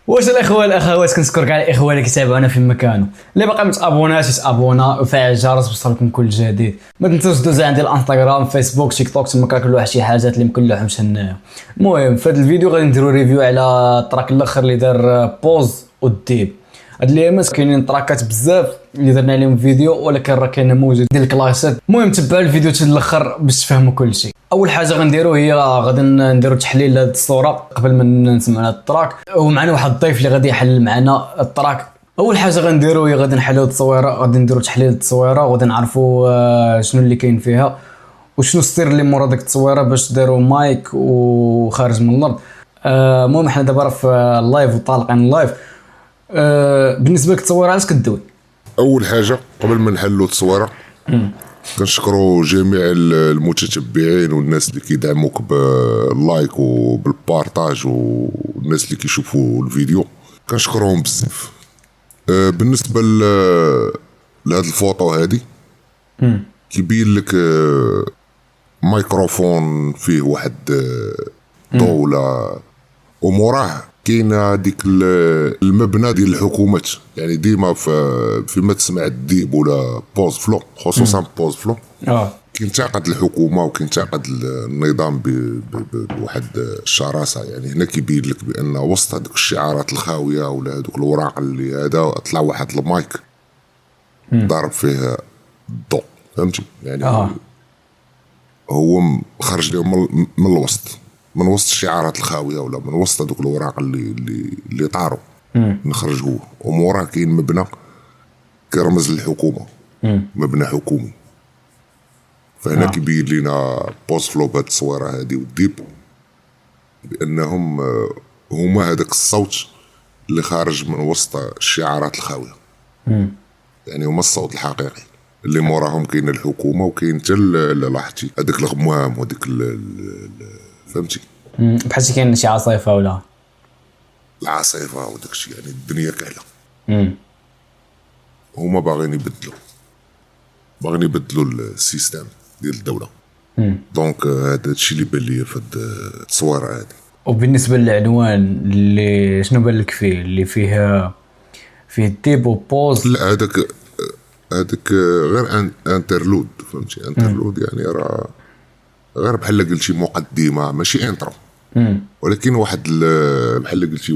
واش الاخوه الاخوات كنشكر كاع الاخوه اللي كيتابعونا في مكانه، اللي باقي متابوناش يتابونا وفعل الجرس باش توصلكم كل جديد. ما تنساوش دوزو عندي الانستغرام فيسبوك تيك توك، تما كنقول واحد شي حاجات اللي مكلوحهمش هنايا. المهم في هذا الفيديو غادي نديرو ريفيو على التراك الاخر اللي دار بوز والديب. هاد الايامات كاينين تراكات بزاف اللي درنا عليهم فيديو، ولكن راه كاين موجود ديال الكلاسات. المهم تبعوا الفيديو حتى الاخر باش تفهموا كل شيء. اول حاجه غنديرو هي غادي نديرو تحليل لهاد الصوره قبل ما نسمعوا هاد التراك، ومعنا واحد الضيف اللي غادي يحلل معنا التراك. اول حاجه غنديرو هي غادي نحللوا التصويره، غادي نديرو تحليل التصويره وغادي نعرفوا شنو اللي كاين فيها وشنو السر اللي مورا ديك التصويره باش داروا مايك وخارج من الارض. المهم حنا دابا راه في اللايف وطالقين اللايف. بالنسبه لك التصويره علاش كدوي؟ اول حاجه قبل ما نحلوا التصويره كنشكروا جميع المتتبعين والناس اللي كيدعموك باللايك وبالبارطاج والناس اللي كيشوفوا الفيديو كنشكرهم بزاف. بالنسبه لهاد الفوطو هادي كيبين لك ميكروفون فيه واحد دولة وموراه كاينه ديك المبنى ديال الحكومات. يعني ديما فيما تسمع الديب ولا بوز فلو، خصوصا بوز فلو كينتقد الحكومه وكينتقد النظام بواحد الشراسه. يعني هنا كيبين لك بان وسط هذوك الشعارات الخاويه ولا هذوك الوراق اللي هذا طلع واحد المايك ضارب فيه الضوء، فهمتي؟ يعني هو خرج لهم من الوسط، من وسط الشعارات الخاويه ولا من وسط هذوك الوراق اللي طاروا نخرجوه. وموراه كاين مبنى كرمز للحكومه، مبنى حكومي. فهنا كيبين لينا بوز فلو بهاد التصويره هادي والديب بانهم هما هذاك الصوت اللي خارج من وسط الشعارات الخاويه. يعني هما الصوت الحقيقي اللي موراهم كاين الحكومه وكاين حتى لاحظتي هذاك الغمام وهذيك فهمتي؟ بحال كاين شي عاصفه ولا العاصفه وداك الشيء. يعني الدنيا كاهله. هما باغيين يبدلوا السيستم ديال الدوله. دونك هذا الشيء اللي بان لي في هاد التصويره هذه. وبالنسبه للعنوان اللي شنو بان لك فيه اللي فيه الديب وبوز؟ لا هذاك غير انترلود، فهمتي؟ انترلود يعني راه غير بحال قلتي مقدمه ماشي انترو، ولكن واحد بحال قلتي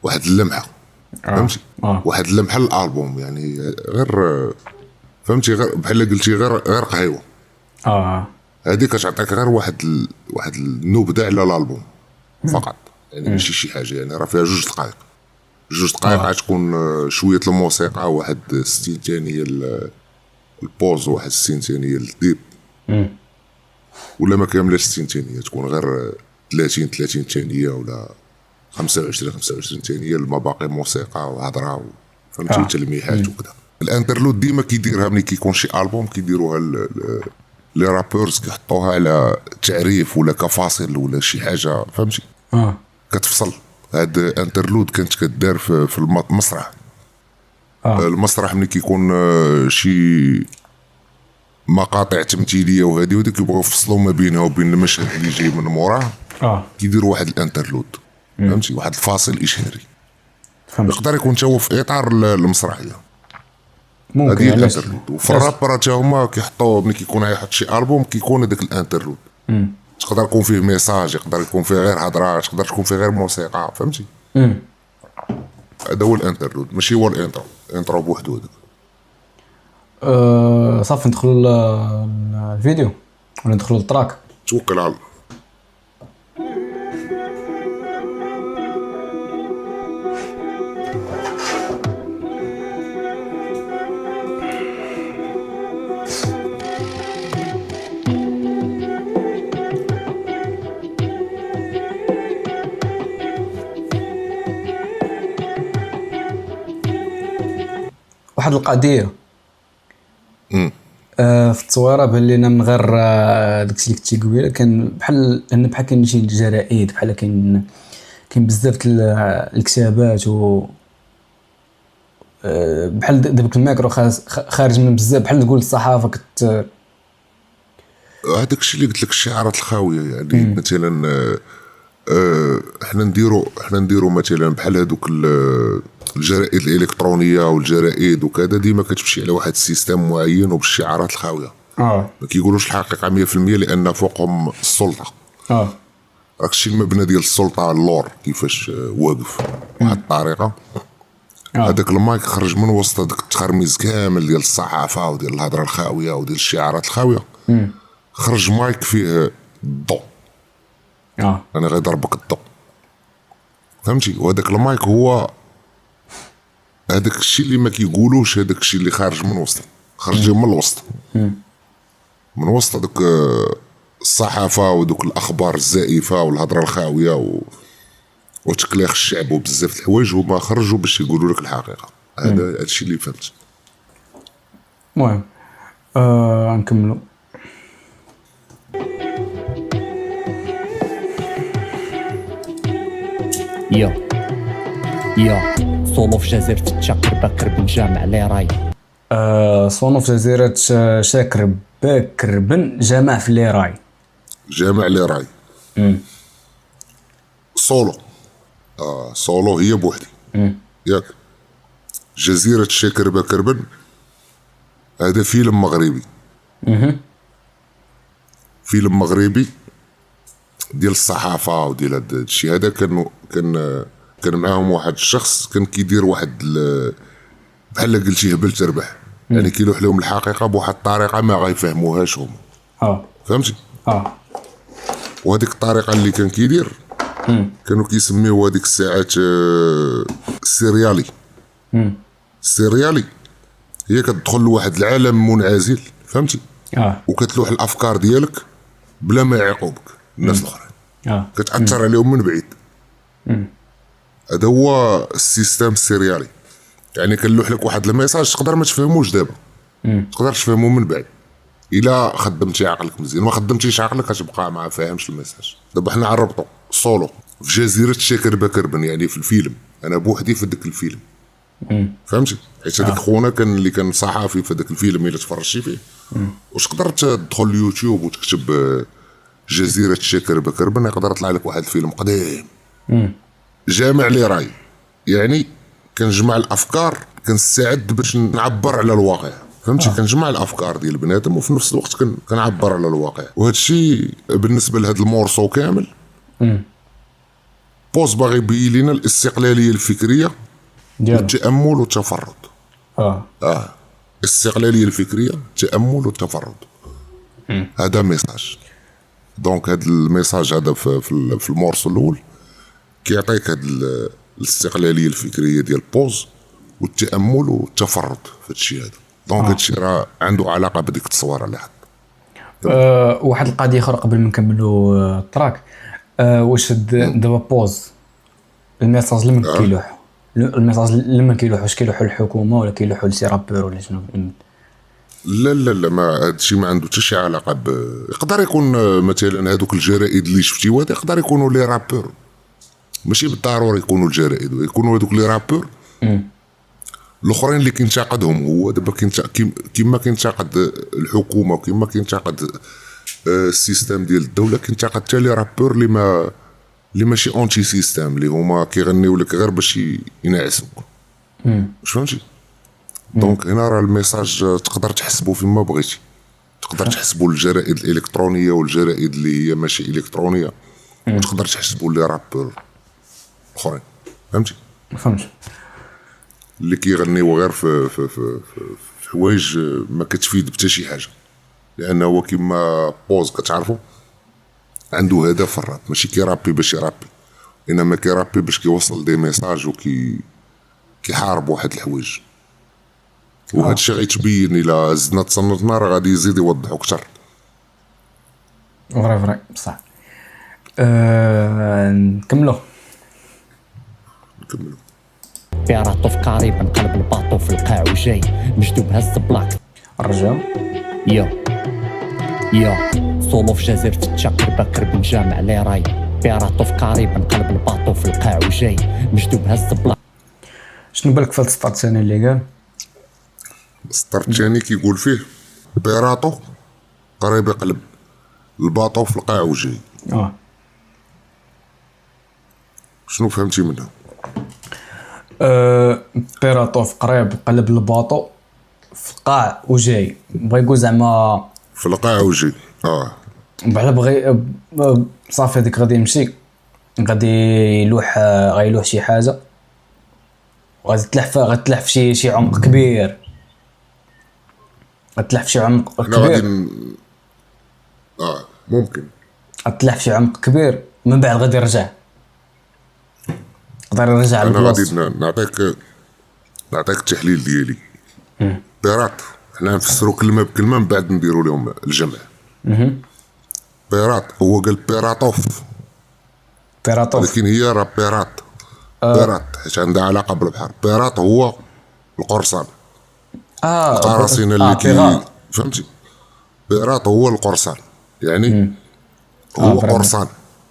واحد اللمحه، فهمتي؟ واحد اللمحه للالبوم. يعني غير فهمتي، غير بحال قلتي غير قهيوه. هذيك كتعطيك غير واحد النبذه على الالبوم فقط. يعني ماشي شي حاجه. يعني راه فيها 2 دقائق غتكون شويه الموسيقى، واحد 60 ثانيه البوز، واحد 60 ثانيه الديب، ولا ما كاملاش 60 ثانيه، تكون غير 30 ثانيه ولا 25 ثانيه المباقي موسيقى وهضره فهمتي تلميحات وكذا. الانترلود ديما كيديرها ملي كيكون شي البوم كيديروها لي رابورز، كيحطوها على تعريف ولا كفاصل ولا شي حاجه، فهمتي؟ كتفصل. هاد انترلود كانت كدار في المسرح. المسرح ملي كيكون شي مقاطع تمثيليه وهذه وديك كيبغيو يفصلوا ما بينها وبين المشهد اللي جاي من موراه، كيديروا واحد الانترلود، فهمتي؟ واحد الفاصل اشاري يقدر يكون تا هو في اطار المسرحيه. ممكن الانترلود. وفي الرابر تا هما كيحطوا ملي كيكون يحط شي البوم كيكون هذاك الانترلود. تقدر يكون فيه ميساج، يقدر يكون فيه غير هضره، تقدر تكون فيه غير موسيقى، فهمتي؟ هذا هو الانترلود، ماشي هو الانترو بوحدو هذاك. صافي ندخلوا الفيديو ولا ندخلوا التراك؟ توكل على الله. واحد القضيه في التصويره بان لينا من غير داكشي اللي كنتي قبيله، كان بحال كاين شي جرائد، بحال كاين بزاف الكتابات و بحال دابك الميكرو خارج من بزاف، بحال تقول الصحافه هذاك الشيء اللي قلت لك الشعارات الخاويه. يعني مثلا احنا نديرو مثلا بحال هذوك الجرائد الالكترونيه والجرائد وكذا، ديما كتمشي على واحد السيستم معين وبالشعارات الخاويه. ما كيقولوش الحقيقه 100% لان فوقهم السلطه. راك الشيء المبنى ديال السلطه اللور كيفاش واقف بواحد الطريقه. هذاك المايك خرج من وسط هذاك التخرميز كامل ديال الصحافه وديال الهضره الخاويه وديال الشعارات الخاويه. خرج مايك فيه الضوء. انا غيضربك الضوء، فهمتي؟ وهذاك المايك هو هذاك الشيء اللي ما كيقولوش، هذاك الشيء اللي خارج من وسط، خرج من الوسط، من وسط هذوك الصحافه ودوك الاخبار الزائفه والهضره الخاويه وتكليخ الشعب وبزاف الحوايج، هما خرجوا باش يقولوا لك الحقيقه. هذا الشيء اللي فهمت. المهم نكملوا. يا صولو في جزيرة شاكر بكر بن جامع ليراي. صونو في جزيرة شاكر بكر بن جامع في ليراي. جامع ليراي. صولو. صولو هي بوحدي. ياك. جزيرة شاكر بكر بن هذا فيلم مغربي. فيلم مغربي ديال الصحافة وديال هاد الشيء هذا. كان معاهم واحد الشخص كان كيدير واحد بحال قلتي هبل تربح، يعني كيلوح لهم الحقيقة بواحد الطريقة ما غيفهموهاش هما. فهمتي؟ وهذيك الطريقة اللي كان كيدير كانوا كيسميوه هذيك الساعات السيريالي. السيريالي هي كتدخل لواحد العالم منعزل، فهمتي؟ وكتلوح الافكار ديالك بلا ما يعيقوك الناس الاخرين. كتاثر عليهم من بعيد. هذا هو السيستم السيريالي. يعني كنلوح لك واحد الميساج تقدر ما تفهموش دابا، تقدر تفهمو من بعد الا خدمتي عقلك مزيان. ما خدمتيش عقلك كتبقى ما فاهمش الميساج. دابا حنا عربطو صولو في جزيرة شاكر بكر بن، يعني في الفيلم انا بوحدي في داك الفيلم. فهمتي؟ حيت هذاك خونا كان اللي كان صحافي في داك الفيلم الا تفرجتي فيه. واش تقدر تدخل اليوتيوب وتكتب جزيرة شاكر بكر بن يقدر يطلع لك واحد الفيلم قديم. جامع ليراي يعني كنجمع الافكار، كنستعد باش نعبر على الواقع. فهمتي؟ كنجمع الافكار ديال بنادم وفي نفس الوقت كنعبر على الواقع. وهذا الشيء بالنسبه لهذا المورسو كامل بوز باغي يبين لنا الاستقلاليه الفكريه والتامل والتفرد. الاستقلاليه الفكريه، التامل والتفرد. هذا ميساج. دونك هذا الميساج هذا في المورسو الاول كيعطيك هذا الاستقلاليه الفكريه ديال بوز والتامل والتفرد في الشيء هذا. دونك هادشي راه عنده علاقه بديك التصويره اللي حط. واحد القضيه اخرى قبل ما نكملوا التراك. واش دابا بوز الميساج لما كيلوح، الميساج لما كيلوح واش كيلوحوا الحكومه ولا كيلوحوا لسي رابور ولا شنو؟ لا ما هادشي ما عنده حتى شي علاقه يقدر يكون مثلا هذوك الجرائد اللي شفتي وهذا يقدر يكونوا لي رابور، ماشي بالضروري يكونوا الجرائد، يكونوا هذوك لي رابور الاخرين اللي كينتقدهم هو دابا كيما كينتقد الحكومه وكيما كينتقد السيستم ديال الدوله، كينتقد حتى لي رابور اللي ماشي اونتي سيستم، اللي هما كيغنيو لك غير باش ينعسوك. واش فهمتي؟ دونك هنا راه الميساج تقدر تحسبه فيما بغيتي، تقدر تحسبوا الجرائد الالكترونيه والجرائد اللي هي ماشي الكترونيه، وتقدر تحسبوا لي رابور اخرين. فهمتي؟ فهمت. اللي كيغنيو غير في حوايج ما كتفيد بتا شي حاجه، لانه هو كيما بوز كتعرفوا عنده هدف في الراب، ماشي كيرابي باش يرابي، انما كيرابي باش كيوصل دي ميساج كيحارب واحد الحوايج. وهذا الشيء غيتبين الا زدنا تصنتنا راه غادي يزيد يوضحوا اكثر. فري بصح. نكملوا بيراطو في كاريب نقلب الباطو في القاع وجاي مجدوب هز بلاك الرجال. يا صولو في جزيرة شاكر بكر بن جامع ليراي. بيراطو في كاريب نقلب الباطو في القاع وجاي مجدوب هز بلاك. شنو بالك في السطر الثاني اللي قال؟ السطر الثاني كيقول فيه بيراطو قريب يقلب الباطو في القاع وجاي. شنو فهمتي منها؟ بيراتوف قريب قلب الباطو في القاع وجاي بغا يقول زعما في القاع وجي بحال بغي صافي هذيك غادي يمشي غادي يلوح غيلوح شي حاجه وغادي تلح في شي عمق كبير غتلح في شي عمق احنا غادي كبير ممكن غتلح في شي عمق كبير من بعد غادي يرجع يقدر يرجع انا غادي للبلاصه. نعطيك التحليل ديالي. بيرات حنا نفسروا كلمه بكلمه من بعد نديروا لهم الجمع. بيرات هو قال بيراتوف لكن هي راه بيرات. بيرات حيت عندها علاقه بالبحر. بيرات هو القرصان القراصنه اللي فهمتي. بيرات هو القرصان يعني هو قرصان.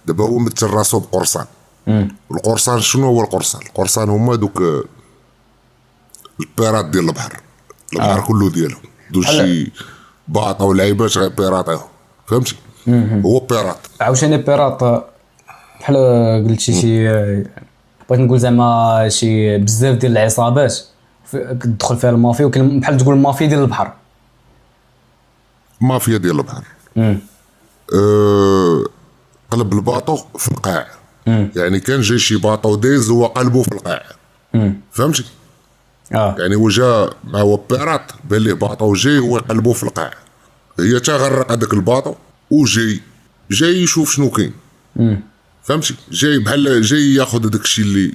دابا هو مثل راسو بقرصان. القرصان شنو هو القرصان؟ القرصان هما دوك البيرات ديال البحر كله ديالهم دوك شي باطا ولعيبات غير بيراتيهم فهمتي. هو بيرات عاوتاني بيرات بحال قلتي شي بغيت نقول زعما شي بزاف ديال العصابات كتدخل فيها المافيا بحال تقول المافيا ديال البحر. مافيا ديال البحر. قلب الباطو في القاع. يعني كان جاي شي باطو دايز هو قلبه في القاع. فهمتي. يعني هو جا مع هو بيرات بان ليه باطو جاي هو قلبه في القاع. هي تا غرق هذاك الباطو وجاي يشوف شنو كاين. فهمتي. جاي بحال جاي ياخذ هذاك الشيء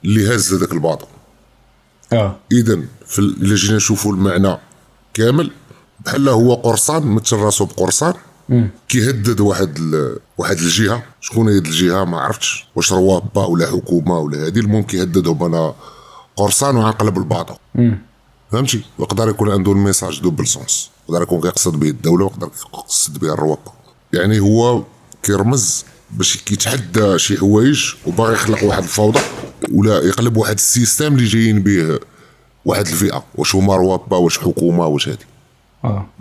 اللي هز هذاك الباطو. اذا الا جينا نشوفوا المعنى كامل بحال هو قرصان مثل راسو بقرصان كيهدد واحد الجهه. شكون هي الجهه ما عرفتش واش روابه ولا حكومه ولا هذه. المهم كيهددهم انا قرصان وعنقلب الباطو. فهمتي. يقدر يكون عنده الميساج دوبل سونس. يقدر يكون كيقصد به الدوله ويقدر يقصد به الروابه. يعني هو كيرمز باش كيتحدى شي حوايج وباغي يخلق واحد الفوضى ولا يقلب واحد السيستم اللي جايين به واحد الفئه. واش هما روابه واش حكومه واش هادي.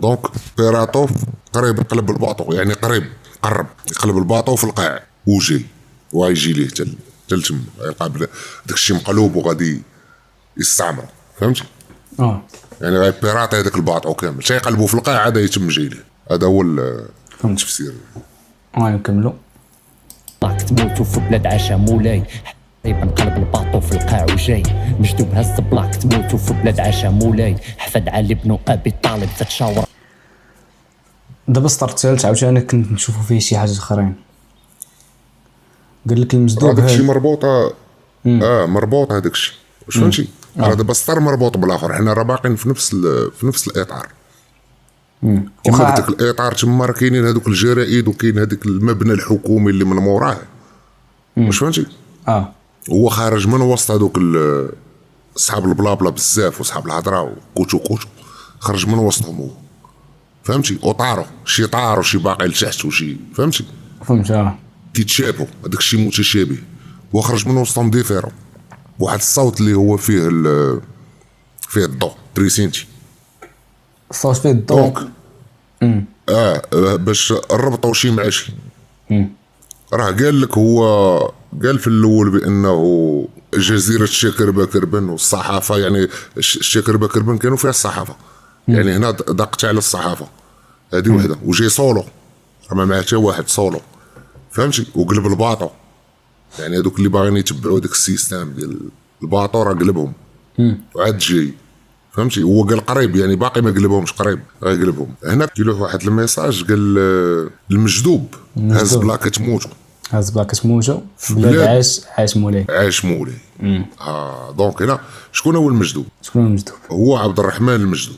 دونك بيراتوف قريب يقلب الباطو يعني قرب يقلب الباطو في القاع وجاي وغيجي ليه تل تما يقابل داك الشيء مقلوب وغادي يستعمر. فهمتي. يعني غير بيراتي هذاك الباطو كامل شي يقلبوا في القاع عاد يتم جاي ليه. هذا هو التفسير. نكملوا. راك تموتوا في بلاد عشا مولاي قريب نقلب الباطو في القاع وجاي مجدوب هز بلاك تموتوا في بلاد عشا مولاي حفد علي بنو ابي طالب تتشاور. دابا سطر الثالث عاوتاني كنت نشوفوا فيه شي حاجه اخرين. قال لك المسدود هذاك الشيء مربوطه مربوط هذاك الشيء واش فهمتي. راه دابا السطر مربوط بالاخر. حنا راه باقيين في نفس الاطار. كما قلت لك الاطار تما راه كاينين هذوك الجرائد وكاين هذاك المبنى الحكومي اللي من موراه. واش فهمتي. هو خارج من وسط هذوك اصحاب البلابلا بزاف وصحاب الهضره وكوتو خرج من وسطهم هو. فهمتي. وطاروا شي طار وشي باقي لتحت وشي فهمتي. فهمت. كيتشابهوا هذاك الشيء متشابه. وخرج من وسطهم ديفيرون بواحد الصوت اللي هو فيه الضوء بريسينتي. الصوت فيه الضوء. باش نربطوا شي مع شي. راه قال لك هو قال في الاول بانه جزيره الشاكربه كربن والصحافه. يعني الشاكربه كربن كانوا فيها الصحافه. يعني هنا ضغط على الصحافه هذه وحده. وجاي سولو ما معاه حتى واحد سولو. فهمتي. وقلب الباطو. يعني هذوك اللي باغيين يتبعوا داك السيستم ديال الباطو راه قلبهم وعاد جاي. فهمتي. هو قال قريب يعني باقي ما قلبهمش قريب غيقلبهم. هنا كيلوح واحد الميساج قال المجدوب هاز بلاكه تموتوا. هاز بلاكه تموتوا بلاد عاش مولاي. دونك هنا شكون هو المجدوب؟ هو عبد الرحمن المجدوب.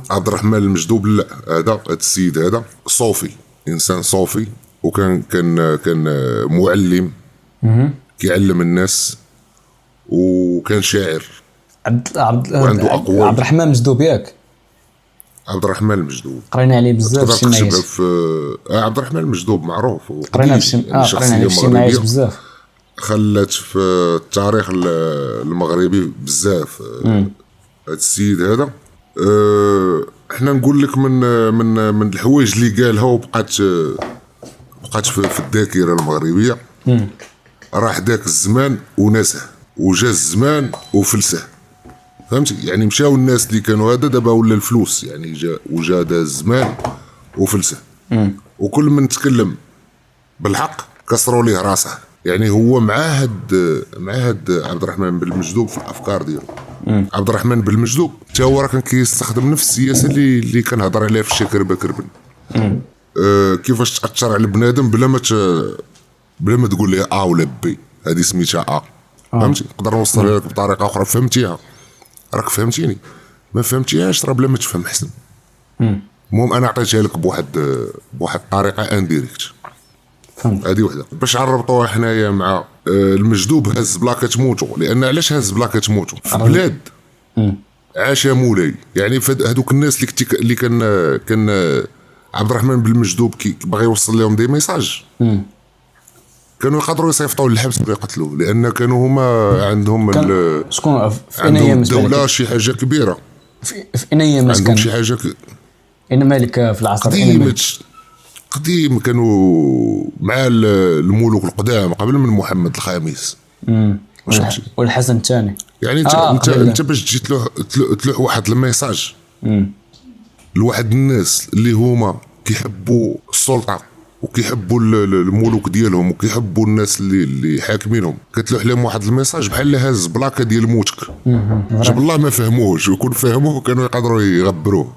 عبد الرحمن المجدوب لا هذا السيد هذا صوفي انسان صوفي وكان كان معلم كيعلم الناس وكان شاعر. وعنده اقوال. عبد الرحمن مجدوب ياك. عبد الرحمن المجدوب قرينا عليه بزاف في الشمعيش. عبد الرحمن المجدوب معروف قرينا في الشمعيش بزاف. خلت في التاريخ المغربي بزاف. هذا السيد هذا احنا نقول لك من الحوايج اللي قالها وبقات في الذاكره المغربيه. راح ذاك الزمان وناسه، وجا الزمان وفلسه، فهمتي؟ يعني مشاو الناس اللي كانوا هذا دابا ولا الفلوس، يعني وجا دا الزمان وفلسه. وكل من تكلم بالحق كسروا ليه راسه. يعني هو معاهد عبد الرحمن بالمجذوب في الافكار ديالو. عبد الرحمن بالمجذوب حتى هو راه كان كيستخدم نفس السياسه اللي كنهضر عليها في الشيخ كربن. كيفاش تاثر على بنادم بلا ما تقول ليه ولا بي، هذه سميتها فهمتي؟ نقدر نوصل لك بطريقه اخرى. فهمتيها؟ راك فهمتيني؟ ما فهمتيهاش راه بلا ما تفهم احسن. المهم انا عطيتها لك بواحد الطريقه انديريكت. فهمت. هذه وحده باش نربطوها حنايا مع المجذوب. هز بلا كتموتوا، لان علاش هز بلا كتموتوا؟ في بلاد عاش مولاي. يعني هذوك الناس اللي كان عبد الرحمن بالمجذوب باغي يوصل لهم دي ميساج، كانوا يقدروا يصيفطوا للحبس ولا يقتلوه، لان كانوا هما عندهم شكون في عندهم الدوله شي حاجه كبيره. في ايام مسكن عندهم شي حاجه اين مالك في العصر قديم كانوا مع الملوك القدام قبل من محمد الخامس. والحسن الثاني. يعني انت باش تجي تلوح واحد الميساج لواحد الناس اللي هما كيحبوا السلطه وكيحبوا الملوك ديالهم وكيحبوا الناس اللي حاكمينهم، كتلوح لهم واحد الميساج بحال هاز بلاكه ديال موتك. جاب الله ما فهموهش، ويكون فهموه كانوا يقدروا يغبروه.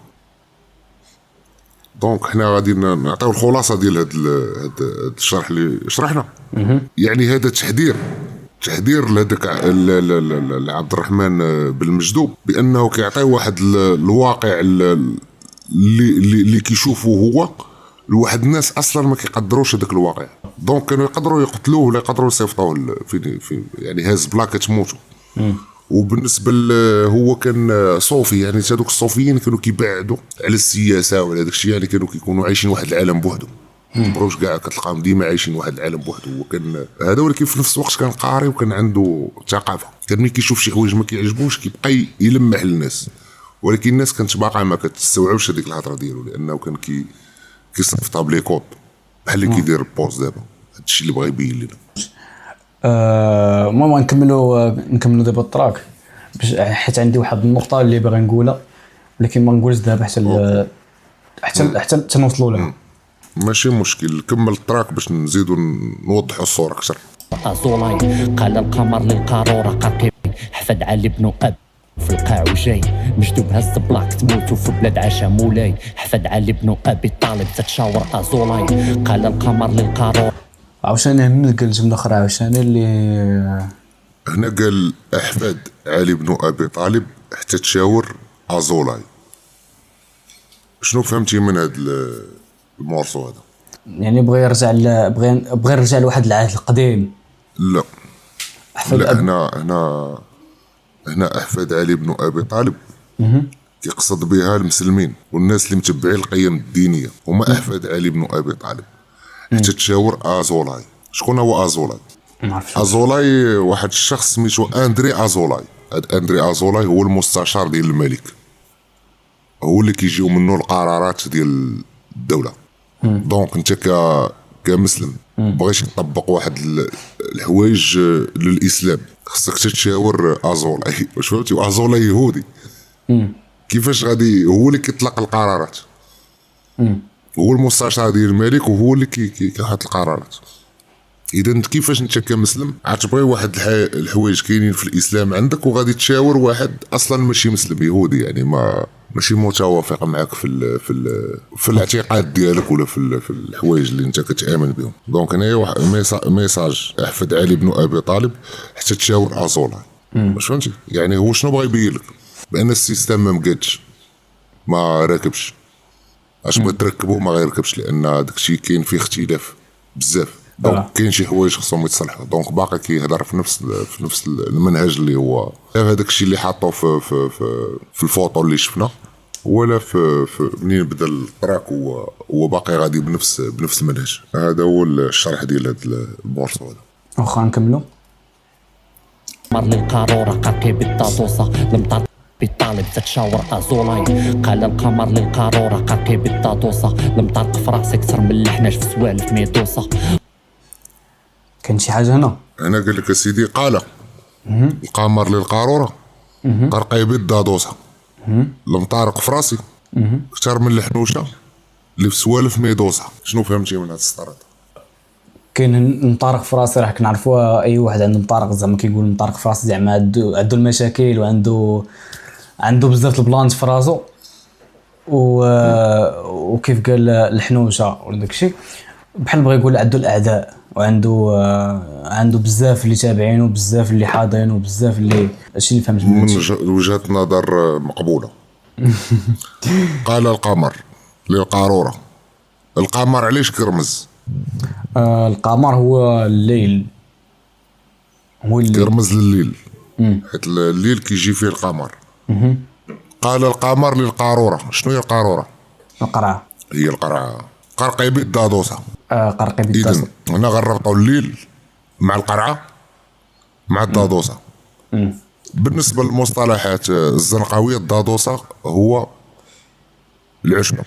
دونك حنا غادي نعطيو الخلاصه ديال هذا الشرح اللي شرحنا. يعني هذا تحذير لهذاك عبد الرحمن بالمجذوب، بانه كيعطي واحد الواقع اللي كيشوفوه هو لواحد الناس اصلا ما كيقدروش هذاك الواقع. دونك كانوا يقدروا يقتلوه ولا يقدروا يصيفطوه في يعني هاز بلاكه تموتوا. وبالنسبه هو كان صوفي، يعني هذوك الصوفيين كانوا كيبعدوا على السياسه وعلى داك الشيء، يعني كانوا كيكونوا عايشين واحد العالم بوحدهم. مبروش كاع كتلقاهم ديما عايشين واحد العالم بوحده. هو كان هذا، ولكن في نفس الوقت كان قاري وكان عنده ثقافه. كان ملي كيشوف شي حوايج ما كيعجبوش كيبقى يلمح للناس، ولكن الناس كانت باقا ما كتستوعبش هذيك الهضره ديالو، لانه كان كيصيفطها بلي كود بحال اللي كيدير البوست دابا. هذا الشيء اللي بغا يبين لنا. المهم نكملوا دابا التراك، حيت عندي واحد النقطه اللي باغي نقولها، ولكن ما نقولش دابا حتى نوصلوا لها. ماشي مشكل، كمل التراك باش نزيدوا نوضحوا الصوره اكثر. أزولاي قال القمر للقارورة قرقيب، حفد علي بن أب في القاع وجاي، مجدوب هز بلاك تموتوا في بلاد عاشا مولاي، حفد علي بن أبي طالب تتشاور. أزولاي قال القمر للقارورة. عاوشاني هنا قال جمله اخرى، عاوشاني اللي هنا قال احفاد علي بن ابي طالب حتى تشاور ازولاي. شنو فهمتي من هذا المورسو هذا؟ يعني بغى يرجع لواحد العهد القديم. لا هنا احفاد علي بن ابي طالب كيقصد بها المسلمين والناس اللي متبعين القيم الدينيه، هما احفاد علي بن ابي طالب حتى تشاور ازولاي. شكون هو ازولاي؟ ازولاي واحد الشخص سميتو اندري ازولاي. هاد اندري ازولاي هو المستشار ديال الملك، هو اللي كيجيو منه القرارات ديال الدوله. دونك انت كمسلم بغيتي تطبق واحد الحوايج للاسلام خصك تتشاور ازولاي. واش فهمتي؟ وازولاي يهودي. كيفاش غادي هو اللي كيطلق القرارات، هو المستشار ديال الملك وهو اللي كيحط القرارات. اذا كيفاش انت كمسلم عتبغي واحد الحوايج كاينين في الاسلام عندك وغادي تشاور واحد اصلا ماشي مسلم يهودي، يعني ماشي متوافق معك في الاعتقاد ديالك ولا في الحوايج اللي انت كتامن بهم. دونك هنايا ميساج احفد علي بن ابي طالب حتى تشاور ازولاي. واش فهمتي؟ يعني هو شنو بغى يبين لك؟ بان السيستم ما مقادش، ما راكبش. اش بغيت تركبو ما غيركبش، لان داكشي كاين فيه اختلاف بزاف. دونك كاين شي حوايج خصهم يتصلحوا. دونك باقي كيهضر في نفس المنهج اللي هو هذاك الشيء اللي حاطه في الفوطو اللي شفنا، ولا في منين بدا التراك هو باقي غادي بنفس المنهج. هذا هو الشرح ديال هذا المورسو هذا. واخا نكملوا. مر للقارورة قرقي بالطاطوسة لم بالطالب تتشاور ازولاي قال القمر للقارورة قرقي بالطاطوسة لم طرق في راسك كثر من الحناش في سوالف ميدوسة. كاين شي حاجه هنا. هنا قال لك سيدي قال القمر للقارورة قرقيبي الدادوسة المطارق في راسي كتر من الحنوشة اللي في سوالف ميدوسة. شنو فهمتي من هاد السطر؟ كاين مطارق في راسي، راح كنعرفوها اي واحد عنده مطارق زعما كيقول مطارق في راسي زعما عنده المشاكل وعنده بزاف البلانت في راسو وكيف قال الحنوشه ولا داكشي بحال بغى يقول عنده الاعداء وعنده بزاف اللي تابعينه وبزاف اللي حاضرين وبزاف اللي هادشي اللي فهمت من وجهة نظر مقبولة. قال القمر للقارورة. القمر علاش كرمز؟ القمر هو الليل، هو الليل كرمز لليل حيت الليل كيجي فيه القمر. قال القمر للقارورة. شنو هي القارورة؟ القرعه، هي القرعة. قرقيبي الدادوسة. قرقي إذن بالداسه. هنا غنربطوا الليل مع القرعة مع الدادوسة. بالنسبة للمصطلحات الزنقاوية الدادوسة هو العشبة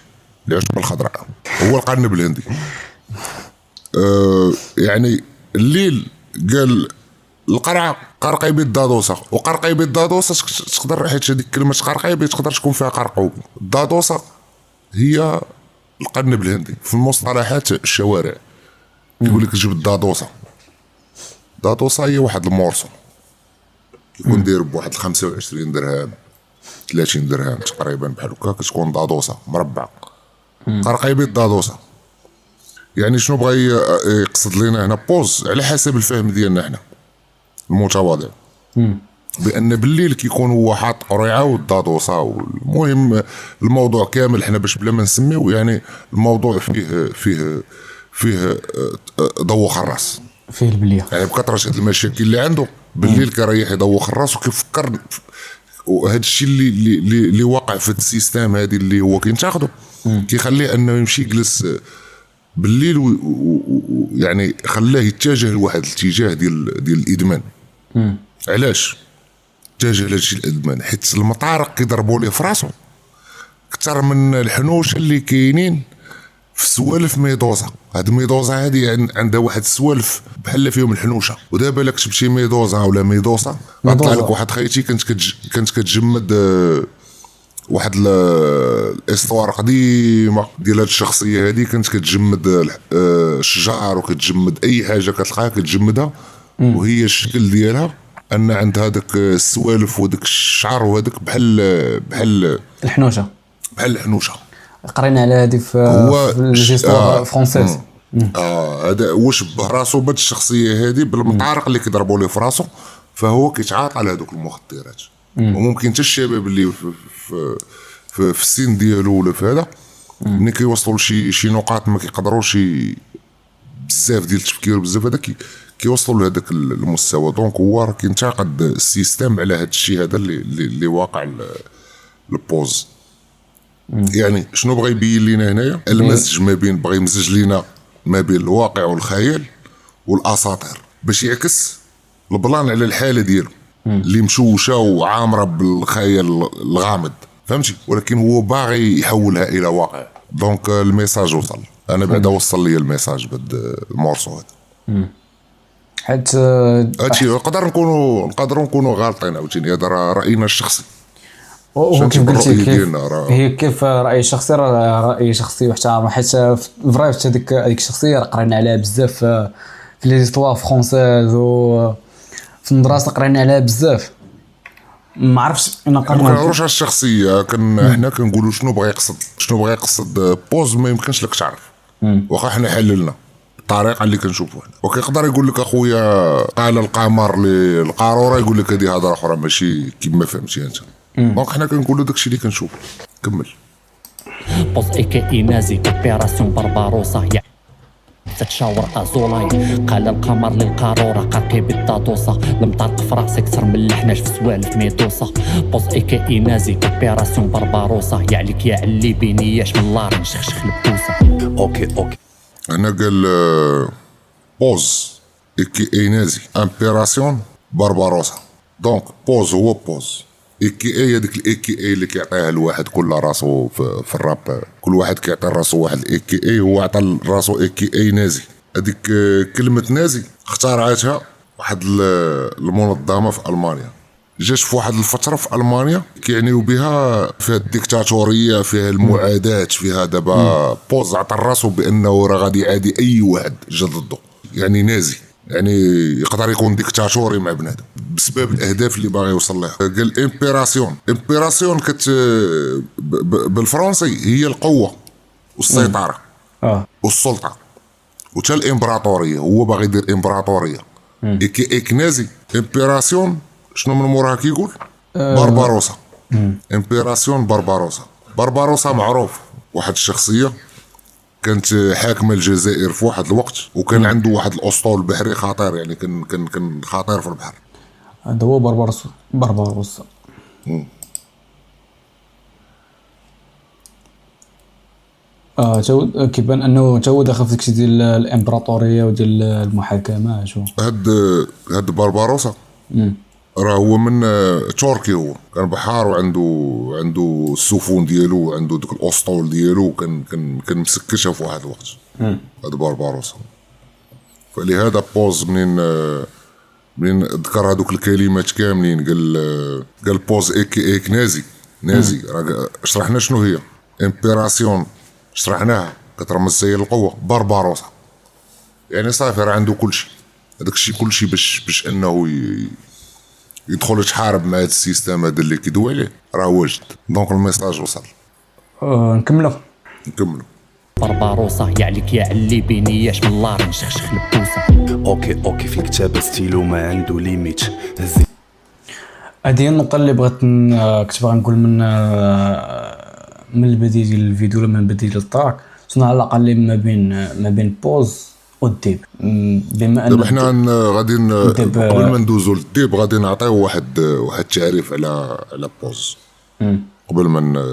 الخضراء، هو القرنب الهندي. يعني الليل قال القرعة قرقيبي الدادوسة، وقرقيبي الدادوسة تقدر حيت هذيك كلمة قرقيبي تقدر تكون فيها قرقوب. الدادوسة هي القرنب الهندي في المصطلحات الشوارع. يقول لك جيب الدادوسة. الدادوسة هي واحد المورسو كيكون داير بواحد 25 درهم 30 درهم تقريبا بحال هكا، كتكون دادوسة مربع. قرقيبي الدادوسة يعني شنو بغى يقصد لنا هنا بوز على حسب الفهم ديالنا حنا المتواضع، بان بالليل كيكون هو حاط قريعه والدادوسه. والمهم الموضوع كامل حنا باش بلا ما نسميو يعني الموضوع فيه دوخ الراس، فيه البليه يعني بكثره هاد المشاكل اللي عنده بالليل كيريح يدوخ الراس وكيفكر. وهذا الشيء اللي واقع في السيستم هذه اللي هو كينتاخدو كيخليه انه يمشي يجلس بالليل يعني خلاه يتجه لواحد الاتجاه ديال الادمان. علاش اتجه لهادشي الادمان؟ حيت المطارق كيضربوا ليه في راسو اكثر من الحنوش اللي كاينين في سوالف ميدوزا. هاد الميدوزا هادي عندها واحد السوالف بحال فيهم الحنوشه. ودابا الا كتب شي ميدوزا ولا ميدوسا غطلع لك واحد خيتي كانت كتجمد واحد الاستوار قديمه ديال هاد الشخصيه هادي. كانت كتجمد الشجر وكتجمد اي حاجه كتلقاها كتجمدها، وهي الشكل ديالها ان عند هذاك السوالف وداك الشعر وهذاك بحال الحنوشه. قرينا على هذه في الجيستوار فرونسيز. هذا هو شبه راسو بهاد الشخصيه هذه بالمطارق اللي كيضربوا ليه في راسو، فهو كيتعاطى على هذوك المخدرات. وممكن حتى الشباب اللي في السن ديالو ولا في هذا ملي كيوصلوا لشي نقاط ما كيقدروش بزاف ديال التفكير بزاف هذا كيوصلوا لهذاك المستوى. دونك هو راه كينتقد السيستم على هذا الشيء هذا اللي واقع البوز. يعني شنو بغى يبين لنا هنايا؟ المزج ما بين بغى يمزج لنا ما بين الواقع والخيال والاساطير باش يعكس البلان على الحاله ديالو اللي مشوشه وعامره بالخيال الغامض، فهمتي؟ ولكن هو باغي يحولها الى واقع. دونك الميساج وصل. انا بعدا وصل لي الميساج بهذا المورسو هذا. حيت هادشي نقدروا نكونوا غالطين عاوتاني. هذا راينا الشخصي. وكيف قلتي هي كيف رأي شخصي، رأي شخصي واحترام. حيت فريفت هذيك الشخصيه قرينا عليها بزاف في لي زيستوار فرونسيز وفي المدرسه قرينا عليها بزاف. ما عرفتش انا ما كنعرفوش على الشخصيه. حنا كنقولوا شنو بغى يقصد بوز. ما يمكنش لك تعرف واخا حنا حللنا الطريقه اللي كنشوفوا هنا. وكيقدر يقول لك اخويا قال القمر للقاروره، يقول لك هذه هضره اخرى ماشي كيما فهمتي انت. دونك حنا كنقولوا داكشي اللي كنشوفو. كمل. بوز اي نازي اوبيراسيون برباروسا تتشاور ازولاي. قال القمر للقاروره قاقي بالدادوسه المطرق في راسي كثر من الحناش في سوالف ميدوسا. بوز اي نازي اوبيراسيون برباروسا يا عليك يا علي بينياش من لاري نشخشخ البوسه. اوكي انا قال بوز اي نازي اوبيراسيون برباروسا. دونك بوز هو بوز اي هذيك الاي اللي كيعطيها الواحد كل راسو في الراب. كل واحد كيعطي راسو واحد اي هو عطى راسو اي نازي. هذيك كلمة نازي اخترعتها واحد المنظمة في ألمانيا. جات في واحد الفترة في ألمانيا كيعنيو بها فيها الديكتاتورية، فيها المعاداة، فيها دابا بوز عطى راسو بأنه راه غادي يعادي أي واحد جا ضده، يعني نازي، يعني يقدر يكون ديكتاتوري مع بنادم بسبب الأهداف اللي باغي يوصل لها. قال إمبيراسيون. إمبيراسيون بالفرنسي هي القوة والسيطرة والسلطة، وتا الإمبراطورية. هو باغي يدير إمبراطورية. إيك نازي. إمبيراسيون شنو من موراها كيقول؟ برباروسا. إمبيراسيون برباروسا معروف واحد الشخصية كانت حاكمة الجزائر في واحد الوقت، وكان عنده واحد الأسطول بحري خطير، يعني كان خطير في البحر. هذا هو برباروسا. كيبان انه تو داخل في داكشي ديال الامبراطوريه وديال المحاكمه. شو هاد برباروسا راه هو من تركي، هو كان بحار وعنده السفن ديالو وعنده ديك الاسطول ديالو، كان مسكشها في واحد الوقت. هاد برباروسا. فلهذا بوز منين ذكر هذوك الكلمات كاملين قال بوز ايك نازي. راه شرحنا شنو هي امبيراسيون، شرحناها كترمز هي القوه. برباروسا يعني صافي راه عنده كلشي، هذاك الشيء كلشي باش انه يدخل يتحارب مع هذا السيستم هذا اللي كيدوي عليه، راه واجد. دونك الميساج وصل. نكملوا. برباروسا يعليك يا علي بينياش من اللار نشخشخ البوسه. اوكي في الكتابه ستيلو ما عنده ليميت. هذه هي النقطه اللي بغيت كنت باغي نقول من البدايه ديال الفيديو ولا من البدايه ديال الطاق، شنو العلاقه اللي ما بين بوز والديب. بما ان دابا حنا غادي قبل ما ندوزو للديب غادي نعطيو واحد التعريف على بوز. قبل ما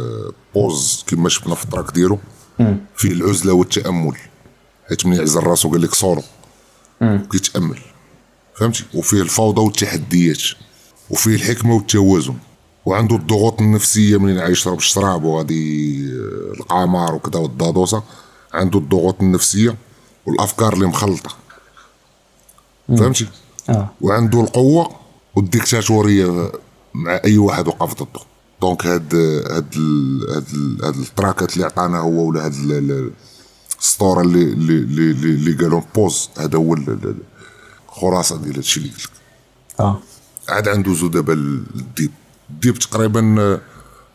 بوز كما شفنا في التراك ديالو فيه العزله والتامل، حيت من يعزل راسو قال لك صورو كيتامل، فهمتي. وفيه الفوضى والتحديات، وفيه الحكمه والتوازن، وعنده الضغوط النفسيه منين عايش يشرب الشراب وغادي القمار وكذا والضادوسه. عنده الضغوط النفسيه والافكار اللي مخلطه، فهمتي. وعنده القوه والديكتاتوريه مع اي واحد وقف ضده. دونك هاد التراكات اللي عطانا هو ولا هاد السطوره اللي قالهم بوز، هذا هو الخلاصه ديال هادشي اللي قلت لك. عاد عنده زو دابا الديب تقريبا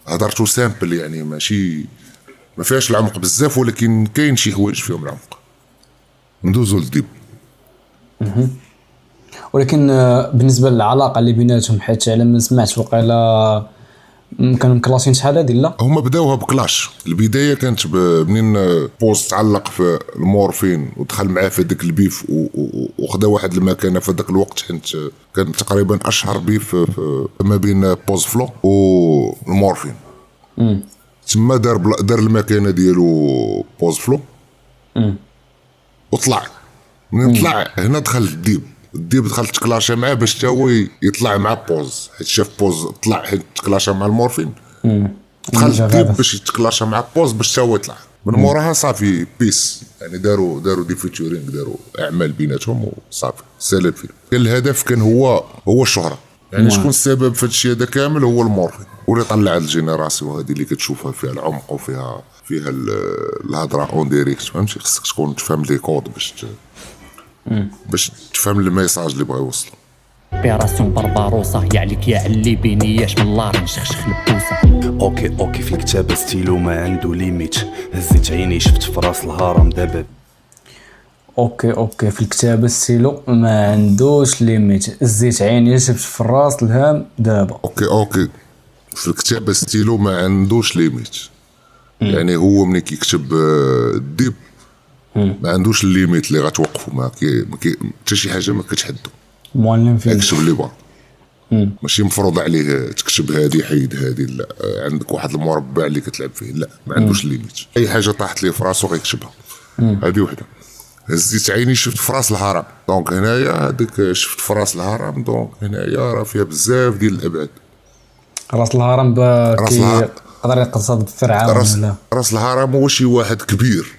هضرتو سامبل، يعني ماشي ما فيهاش العمق بزاف، ولكن كاين شي حوايج فيهم العمق. ندوزو للديب. ولكن بالنسبه للعلاقه اللي بيناتهم، حيت على ما سمعت وقيلا كانوا مكلاشين شحال هادي. لا هما بداوها بكلاش. البدايه كانت منين بوز تعلق في المورفين ودخل معاه في داك البيف وخدا واحد المكانه في داك الوقت، حيت كان تقريبا اشهر بيف ما بين بوز فلو والمورفين. تما دار المكانه ديالو بوز فلو وطلع. منين طلع هنا دخل الديب دخل تكلاشا معاه باش تا هو يطلع مع بوز، حيت شاف بوز طلع حيت تكلاشا مع المورفين. دخل الديب باش يتكلاشا مع بوز باش تا هو يطلع. من موراها صافي بيس، يعني داروا دي فيتشورينغ، داروا اعمال بيناتهم وصافي سال الفيلم. كان الهدف كان هو الشهره، يعني شكون السبب في هادشي هذا كامل؟ هو المورفين. واللي طلع الجينيراسيون هذه اللي كتشوفها فيها العمق وفيها الهضره اون ديريكت، فهمتي. خصك تكون تفهم لي كود باش تفهم الميساج اللي بغا يوصل. اوبيراسيون برباروسا يعليك يا علي بينياش من اللار نشخشخ البوسه. اوكي في الكتابه ستيلو ما عنده ليميت. هزيت عيني شفت في راس الهرم دابا. اوكي في الكتابه ستيلو ما عندوش ليميت. زيت عيني شفت في الراس الهام دابا. اوكي في الكتابه ستيلو ما عندوش ليميت. يعني هو ملي كيكتب الديب ما عندوش الليميت اللي غتوقفوا. ما حتى شي حاجه ما كتحدو. معلم فيه يكتب اللي بغا، ماشي مفروض عليه تكتب هادي حيد هادي. لا، عندك واحد المربع اللي كتلعب فيه. لا، ما عندوش ليميت. اي حاجه طاحت ليه في راسو غيكتبها. هذه وحده. هزيت عيني شفت في راس الهرم. دونك هنايا هذيك شفت في راس الهرم. دونك هنايا راه فيها بزاف ديال الابعاد. راس الهرم يقدر يقصد فرعون ولا راس الهرم هو شي واحد كبير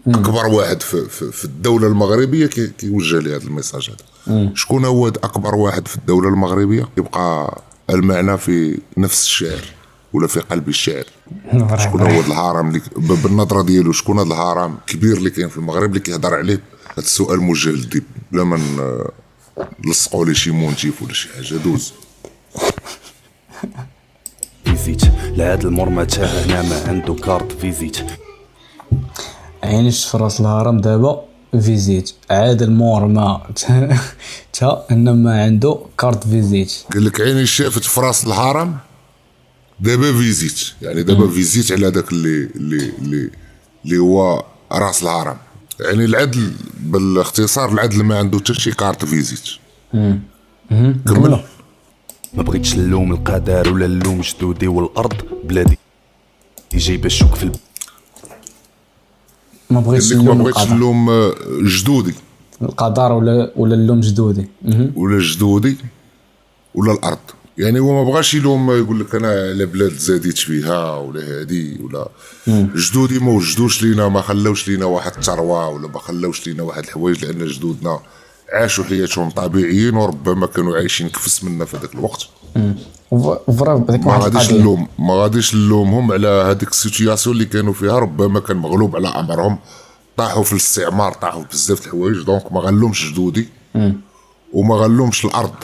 اكبر واحد في الدوله المغربيه كيوجه لي هذا الميساج هذا. شكون هو اكبر واحد في الدوله المغربيه؟ يبقى المعنى في نفس الشعر ولا في قلب الشعر. شكون هو هذا الهرم اللي بالنظره ديالو شكون هذا الهرم الكبير اللي كاين في المغرب اللي كيهضر عليه؟ هذا السؤال موجه للديب بلا ما نلصقوا لي شي مونتيف ولا شي حاجه. دوز فيزيت لهاد المرمى تا هنا ما عنده كارت فيزيت. عيني في راس الهرم دابا فيزيت عاد المورما تا انما عنده كارت فيزيت. قال لك عيني شافت في راس الهرم دابا فيزيت، يعني دابا فيزيت على هذاك اللي هو راس الهرم. يعني العدل بالاختصار العدل ما عنده حتى شي كارت فيزيت. كمل. ما بغيتش نلوم القدر ولا نلوم جدودي والارض بلادي جايبه الشوك في ما بغيتش نلوم جدودي القدر ولا اللوم جدودي ولا جدودي ولا الارض. يعني هو ما بغاش يلوم يقول لك انا على بلاد زاديت فيها ولا هادي ولا جدودي ما وجدوش لينا، ما خلاوش لينا واحد الثروه ولا ما خلاوش لينا واحد الحوايج، لان جدودنا عاشوا حياتهم طبيعيين وربما كانوا عايشين كفس منا في هذاك الوقت. ما غاديش نلومهم على هذيك السيتوياسيون اللي كانوا فيها. ربما كان مغلوب على امرهم، طاحوا في الاستعمار، طاحوا بزاف د الحوايج. دونك ما غنلومش جدودي وما غنلومش الارض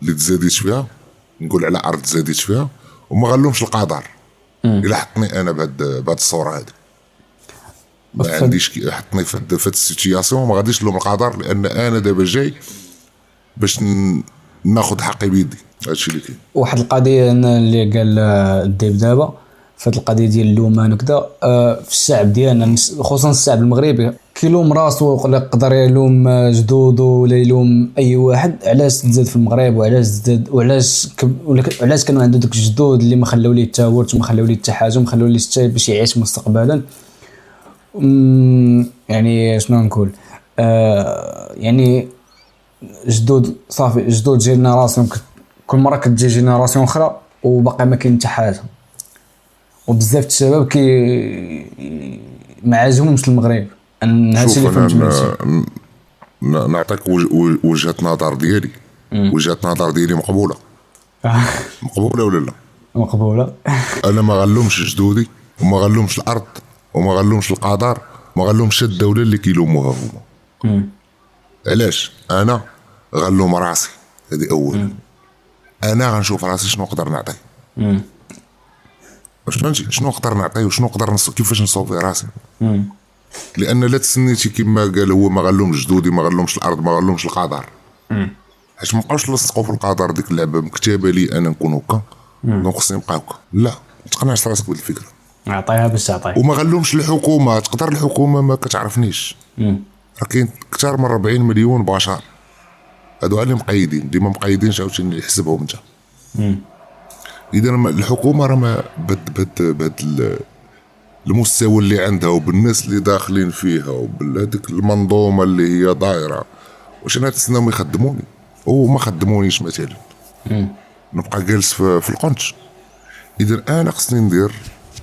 اللي تزاديت فيها، نقول على ارض تزاديت فيها، وما غنلومش القدر الا حطني انا بهاد الصوره هذه. ما عنديش حطني في هاد السيتوياسيون، ما غاديش نلوم القدر لان انا دابا جاي باش ناخذ حقي بيدي. هادشي اللي كاين. واحد القضيه اللي قال الديب دابا في هاد القضيه ديال اللومان وكذا في الشعب ديالنا خصوصا الشعب المغربي كيلوم راسو ولا يقدر يلوم جدودو ولا يلوم اي واحد علاش تزاد في المغرب وعلاش زاد وعلاش كانوا عنده دوك الجدود اللي ما خلاو ليه حتى ورث وما خلاو ليه حتى حاجه وما خلاو ليه حتى باش يعيش مستقبلا. يعني شنو نقول يعني جدود صافي جدود جينيراسيون كل مره كتجي جينيراسيون اخرى وباقي ما كاين حتى حاجه. وبزاف الشباب ما عاجبهمش المغرب. هادشي اللي فهمت. نعطيك وجهه نظر ديالي. وجهه نظر ديالي مقبوله. مقبوله ولا لا؟ مقبوله. انا ما غنلومش جدودي وما غنلومش الارض وما غنلومش القدر وما غنلومش الدوله اللي كيلوموها هما. علاش؟ انا غنلوم راسي. هذه اولا. انا غنشوف راسي شنو نقدر نعطي. فهمتي شنو نقدر نعطي وشنو نقدر كيفاش نصوفي راسي. لان لا تسنيتي كما قال هو ما غنلومش جدودي ما غنلومش الارض ما غنلومش القدر. حيت ما بقاوش نلصقوا في القدر. ديك اللعبه مكتابه لي انا نكون هكا دونك خصني نبقى هكا. لا ما تقنعش راسك بهذه الفكره. عطيها باش تعطي. وما غنلومش الحكومه. تقدر الحكومه ما كتعرفنيش. راه كاين اكثر من 40 مليون بشر هادو اللي مقيدين ديما مقيدينش عاوتاني اللي يحسبهم انت. اذا الحكومه راه ما بهاد المستوى اللي عندها وبالناس اللي داخلين فيها وبهذيك المنظومه اللي هي دايره واش انا تسناهم يخدموني وما خدمونيش مثلا. نبقى جالس في القنش. اذا انا خصني ندير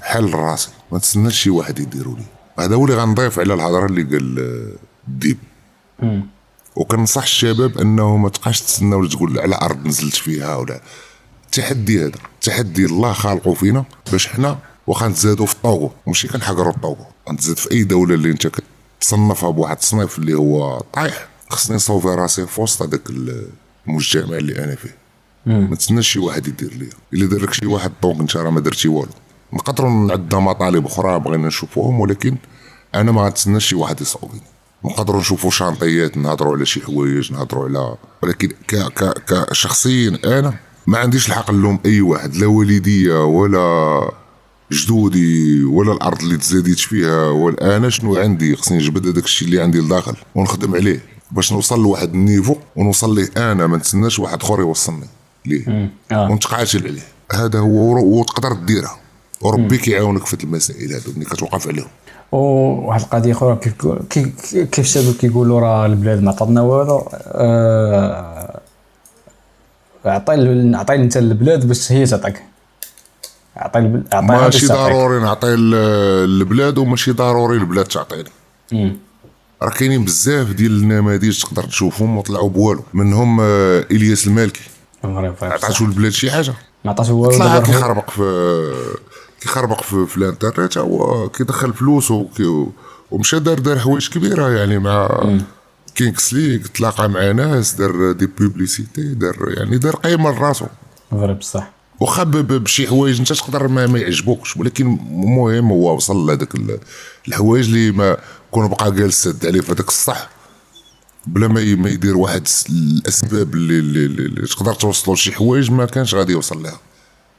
حل راسي ما نتسناش شي واحد يديروا لي. هذا هو اللي غنضيف على الهضره اللي قال الديب. وكنصح الشباب انه ما تبقاش تستنى ولا تقول على ارض نزلت فيها ولا. التحدي هذا تحدي الله خالقه فينا باش حنا واخا نتزادوا في الطوغو ماشي كنحقروا الطوغو. غنتزاد في اي دوله اللي انت كتصنفها بواحد التصنيف اللي هو طايح. خصني نصوفي راسي في وسط هذاك المجتمع اللي انا فيه. ما تسناش شي واحد يدير ليا. الا دار لك شي واحد طونك انت راه ما درتي والو. نقدروا نعدى مطالب اخرى بغينا نشوفوهم ولكن انا ما غنتسناش شي واحد يصوبني. نقدروا نشوفوا شانطيات نهضروا على شي حوايج نهضروا على ولكن كشخصيا انا ما عنديش الحق نلوم اي واحد لا والديا ولا جدودي ولا الارض اللي تزاديت فيها ولا انا شنو عندي. خصني نجبد هذاك الشيء اللي عندي لداخل ونخدم عليه باش نوصل لواحد النيفو ونوصل ليه انا ما نتسناش واحد اخر يوصلني ليه ونتقاتل عليه. هذا هو وتقدر ديرها وربي كيعاونك في المسائل هذو ملي كتوقف عليهم. وواحد القضيه اخرى كيف الشباب كيقولوا راه البلاد ما عطاتنا والو. عطي انت البلاد باش هي تعطيك. ماشي ضروري نعطي البلاد وماشي ضروري البلاد تعطيني. راه كاينين بزاف ديال النماذج تقدر تشوفهم وطلعوا بوالو، منهم الياس المالكي. عطاتو البلاد شي حاجه ما عطاش والو، طلع دابا كيخربق في الانترنت، هو كيدخل فلوس ومشى دار حوايج كبيره يعني مع كينغسلي، تلاقى مع ناس، دار دي بوبليسيتي، دار قيمه لراسو. فري بصح واخا بشي حوايج انت تقدر ما يعجبوكش، ولكن المهم هو وصل لهذاك الحوايج اللي ما كون بقى جالس سد عليه في هذاك الصح بلا ما يدير واحد الاسباب اللي تقدر توصلوا لشي حوايج ما كانش غادي يوصل لها.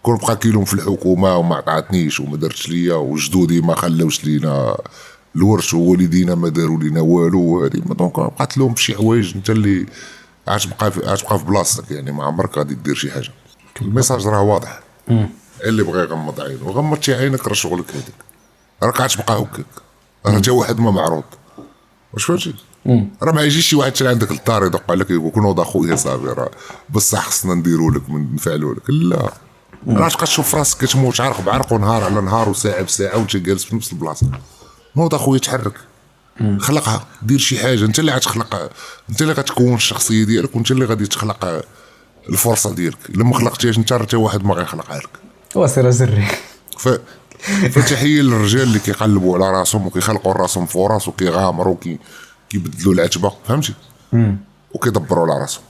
كون بقى كيلوم في الحكومه وما عطاتنيش وما درتش ليا وجدودي ما خلاوش لينا الورث ووالدينا ما داروا لينا والو، هذه دونك بقات لهم بشي حوايج انت اللي عاد تبقى في بلاصتك، يعني ما عمرك غادي دير شي حاجه. الميساج راه واضح. اللي بغى يغمض عينه وغمضتي عينك راه شغلك هذاك، راك غتبقى هكاك، راه تا واحد ما معروض. واش فهمتي؟ راه ما يجيش شي واحد حتى عندك للدار يدق عليك يقول كون وضع خويا صافي راه بصح خصنا نديروا لك نفعلوا لك، لا راه تبقى تشوف راسك كتموت عرق بعرق ونهار على نهار وساعه بساعه وانت جالس في نفس البلاصه. نوض اخويا تحرك، خلقها، دير شي حاجه، انت اللي غتخلق، انت اللي غتكون الشخصيه ديالك وانت اللي غادي تخلق الفرصه ديالك. لما خلقتيهاش انت راه حتى واحد ما غيخلقها لك. وسيره سري. فتحيه للرجال اللي كيقلبوا على راسهم وكيخلقوا راسهم فرص وكيغامروا كيبدلوا العتبه، فهمتي؟ وكيدبروا على راسهم.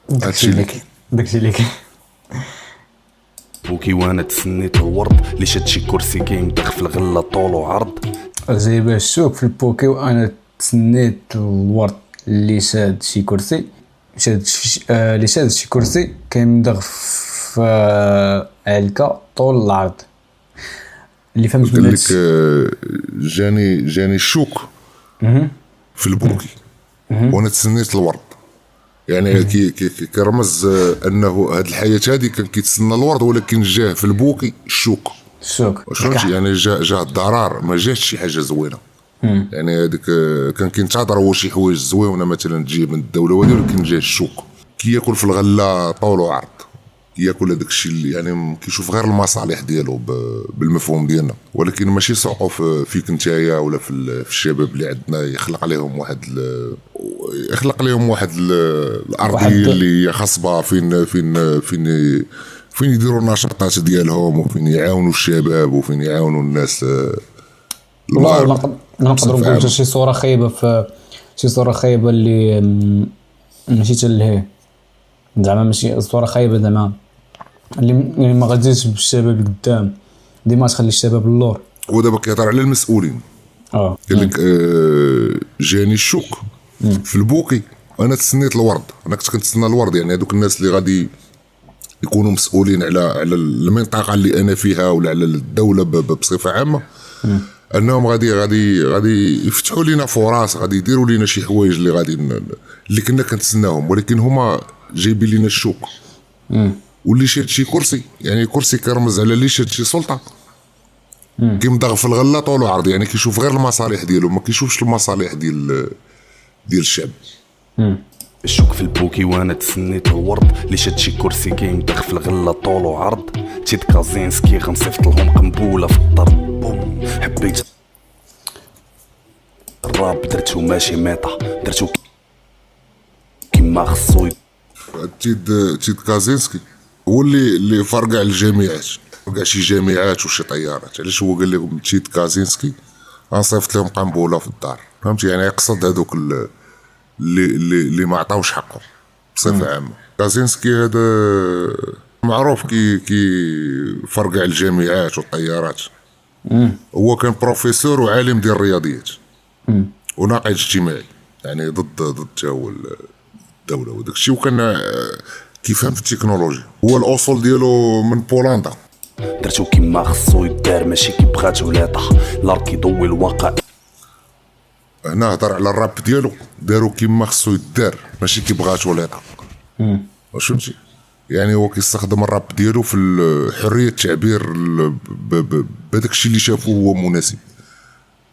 داكشي اللي كاين. بوكي وانا تسنيت الورد اللي شاد شي كرسي كيمدخ في الغله طول وعرض. جايبه الشوك في البوكي وانا تسنيت الورد اللي شاد شي كرسي، اللي شاد شي كرسي كيمدغ في علكه طول العرض. اللي فهمت قال لك جاني الشوك في البوكي وانا تسنيت الورد، يعني كرمز انه هاد الحياه هذه كان كيتسنى الورد ولكن جاه في البوكي الشوك. واش يعني جا الضرر، ما جاش شي حاجه زوينه. يعني هذيك كان كينتظر هو شي حوايج زوينه مثلا تجي من الدوله ولكن جا الشوك. كياكل في الغله طول وعرض، ياكل هذاك الشيء اللي يعني كيشوف غير المصالح ديالو بالمفهوم ديالنا، ولكن ماشي سوقو فيك نتايا ولا في الشباب اللي عندنا يخلق عليهم واحد الارضيه اللي هي خصبه فين يديروا النشاطات ديالهم وفين يعاونوا الشباب وفين يعاونوا الناس. والله نقدروا نقولوا شي صوره خايبه اللي ماشي حتى لهيه زعما، ماشي صوره خايبه زعما اللي ما غاديش بالشباب القدام، ديما تخلي الشباب اللور. ودابا كيهضر على المسؤولين. قال لك جاني الشوك في البوكي وانا تسنيت الورد. انا كنت كنتسنى الورد، يعني هذوك الناس اللي غادي يكونوا مسؤولين على المنطقه اللي انا فيها ولا على الدوله بصفه عامه، انهم غادي يفتحوا لنا فرص، غادي يديروا لنا شي حوايج اللي كنا كنتسناهم، ولكن هما جايبين لنا الشوك. واللي شاد شي كرسي، يعني كرسي كرمز على اللي شاد شي سلطه، كيمضغ في الغله طول وعرض، يعني كيشوف غير المصالح ديالو ما كيشوفش المصالح ديال الشعب. الشوك في البوكي وانا تسنيت الورد اللي شاد شي كرسي كيمدخ في الغله طول وعرض. تيد كازينسكي غنصيفط لهم قنبوله في الضرب، بوم حبيت الراب درتو ماشي ميطا، درتو كيما خصو. تيد كازينسكي هو اللي فرقع الجامعات، فرقع شي جامعات وشي طيارات. علاش هو قال لهم تيد كازينسكي غنصيفط لهم قنبوله في الدار، فهمتي؟ يعني يقصد هذوك اللي ما عطاوش حقه بصفه عامه. كازينسكي هذا معروف كي فرقع الجامعات والطيارات. هو كان بروفيسور وعالم ديال الرياضيات وناقد اجتماعي، يعني ضد هو الدوله وداك الشيء، وكان كيفهم في التكنولوجيا. هو الاصول ديالو من بولندا. درتو كيما خصو يدار ماشي كي بغات وليطه، الارض كيضوي الواقع. هنا هضر على الراب ديالو، دارو كيما خصو يدار ماشي كي بغات وليطه. واش فهمتي؟ يعني هو كيستخدم الراب ديالو في حريه التعبير بهذاك الشيء اللي شافوه هو مناسب،